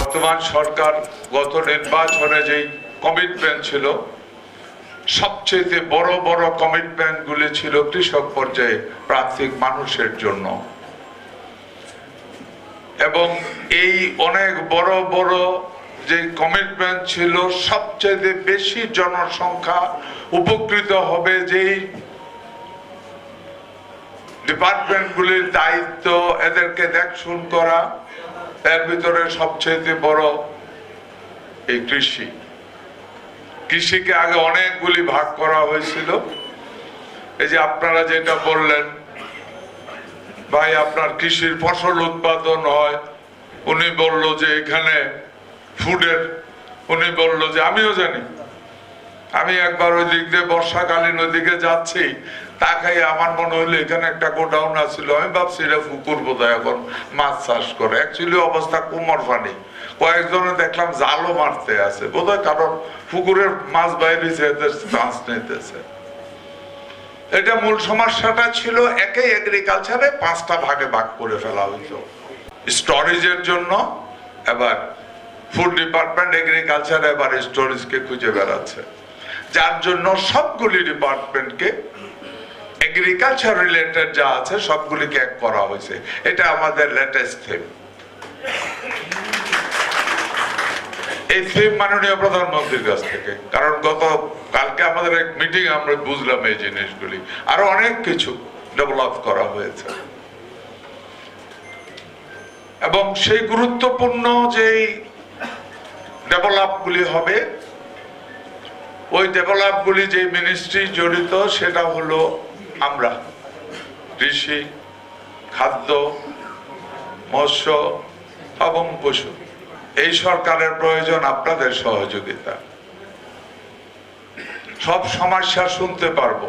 বর্তমান সরকার গত নির্বাচনে যেই কমিটমেন্ট ছিল, সবচেয়ে বড় বড় কমিটমেন্ট গুলি ছিল কৃষক পর্যায়ে প্রান্তিক মানুষের জন্য। এবং এই অনেক বড় বড় যে কমিটমেন্ট ছিল, সবচেয়ে বেশি জনসংখ্যা উপকৃত হবে যেই ডিপার্টমেন্টগুলির দায়িত্ব এদেরকে দেখশুন করা, এর ভিতরে সবচেয়ে বড় এই কৃষি। কৃষিকে আগে অনেকগুলি ভাগ করা হয়েছিল। এই যে আপনারা যেটা বললেন, ভাই আপনার কৃষির ফসল উৎপাদন হয়, উনি বলল যে এখানে ফুডের, উনি বলল যে আমিও জানি, আমি একবার ওই দিক দিয়ে বর্ষাকালীন ওইদিকে যাচ্ছি, তাকাই আমার মনে হইলো এখানে একটা গোডাউন আছিল, আমি ভাবছি এটা পুকুর বোধহয় এখন মাছ চাষ করে। অ্যাকচুয়ালি অবস্থা কুমোর পানি, কয়েকজনে দেখলাম জালও মারতে আছে, বোধহয় কারণ পুকুরের মাছ বাইরে চান্স নিতেছে। এটা মূল সমস্যাটা ছিল, একই এগ্রিকালচারে 5টা ভাগে ভাগ করে ফেলা হইতো স্টোরেজের জন্য। এবার ফুড ডিপার্টমেন্ট এগ্রিকালচার এবার স্টোরেজকে খুঁজে বেড়াচ্ছে, যার জন্য সবগুলি ডিপার্টমেন্টকে এগ্রিকালচার রিলেটেড যা আছে সবগুলিকে এক করা হয়েছে। এটা আমাদের লেটেস্ট থিম। এই থিম মাননীয় প্রধানমন্ত্রীর কাছ থেকে, কারণ গত কালকে আমাদের এক মিটিং আমরা বুঝলাম এই জিনিসগুলি, আরো অনেক কিছু ডেভেলপ করা হয়েছে। এবং সেই গুরুত্বপূর্ণ যেই ডেভেলপগুলি হবে, ওই ডেভেলপগুলি যে মিনিস্ট্রি জড়িত, সেটা হলো আমরা কৃষি, খাদ্য, মৎস্য এবং পশু। এই সরকারের প্রয়োজন আপনাদের সহযোগিতা। সব সমস্যা শুনতে পারবো,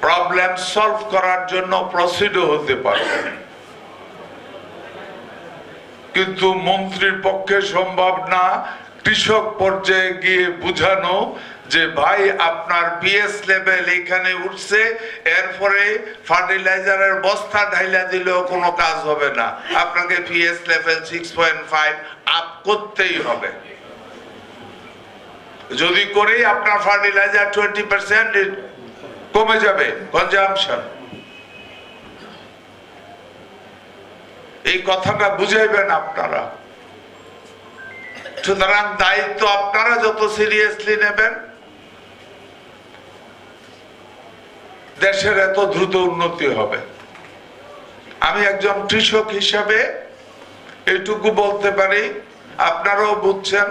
প্রবলেম সলভ করার জন্য প্রসিডও হতে পারবো, কিন্তু মন্ত্রীর পক্ষে সম্ভব না কৃষক পর্যায়ে গিয়ে বুঝানো যে ভাই আপনার পিএস লেভেল এখানে উঠছে, এরপরে ফার্টিলাইজারের বস্তা ঢাইলা দিলেও কোনো কাজ হবে না, আপনাকে পিএস লেভেল 6.5 আপ করতেই হবে। যদি করেই আপনার ফার্টিলাইজার 20% কমে যাবে কনজাম্পশন। এই কথাটা বুঝাইবেন আপনারা। সুতরাং দায়িত্ব আপনারা যত সিরিয়াসলি নেবেন, দেশের এত দ্রুত উন্নতি হবে। আমি একজন কৃষক হিসাবে এইটুকু বলতে পারি, আপনারাও বুঝছেন,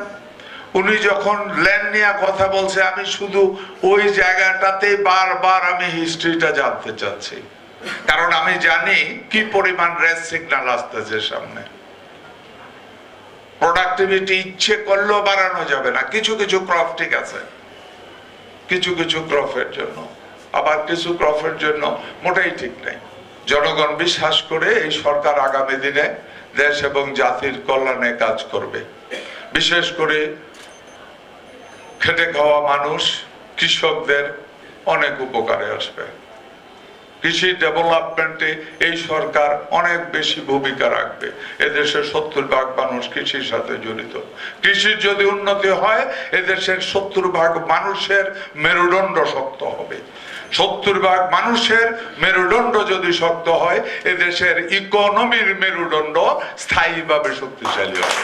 উনি যখন ল্যান্ড নিয়ে কথা বলছে, আমি শুধু ওই জায়গাটাতে বারবার আমি হিস্ট্রিটা জানতে চাচ্ছি, কারণ আমি জানি কি পরিমাণ রেড সিগন্যাল আসতেছে সামনে। প্রোডাক্টিভিটি ইচ্ছে করলেও বাড়ানো যাবে না। কিছু কিছু ক্রপ ঠিক আছে, কিছু কিছু ক্রপের জন্য, আবার কিছু ক্রপের জন্য মোটেই ঠিক নেই। জনগণ বিশ্বাস করে এই সরকার আগামী দিনে দেশ এবং জাতির কল্যাণে কাজ করবে। বিশেষ করে খেটে খাওয়া মানুষ, কৃষকদের অনেক উপকারে আসবে। কৃষি ডেভেলপমেন্টে এই সরকার অনেক বেশি ভূমিকা রাখবে। এদেশের 70% মানুষ কৃষির সাথে জড়িত। কৃষির যদি উন্নতি হয়, এদেশের 70% মানুষের মেরুদণ্ড শক্ত হবে। 70% মানুষের মেরুদণ্ড যদি শক্ত হয়, এদেশের ইকোনমির মেরুদণ্ড স্থায়ীভাবে শক্তিশালী হবে।